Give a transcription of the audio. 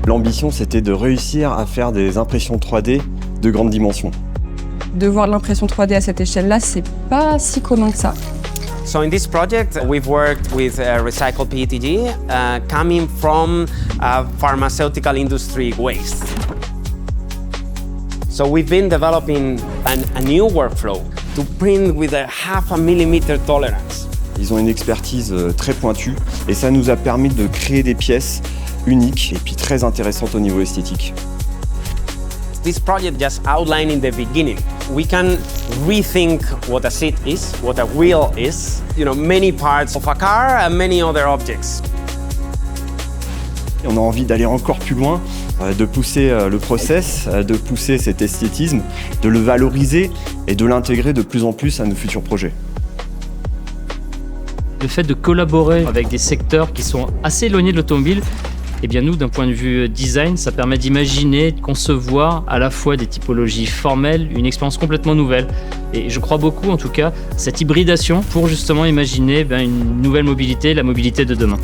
L'ambition, c'était de réussir à faire des impressions 3D de grande dimension. De voir l'impression 3D à cette échelle-là, c'est pas si commun que ça. So in this project, we've worked with recycled PETG coming from pharmaceutical industry waste. So we've been developing a new workflow to print with a half-millimetre tolerance. Ils ont une expertise très pointue et ça nous a permis de créer des pièces uniques et puis très intéressantes au niveau esthétique. This project just outlined in the beginning. We can rethink what a seat is, what a wheel is, many parts of a car and many other objects. On a envie d'aller encore plus loin, de pousser le process, de pousser cet esthétisme, de le valoriser et de l'intégrer de plus en plus à nos futurs projets. Le fait de collaborer avec des secteurs qui sont assez éloignés de l'automobile, eh bien nous, d'un point de vue design, ça permet d'imaginer, de concevoir à la fois des typologies formelles, une expérience complètement nouvelle. Et je crois beaucoup, en tout cas, cette hybridation pour justement imaginer une nouvelle mobilité, la mobilité de demain.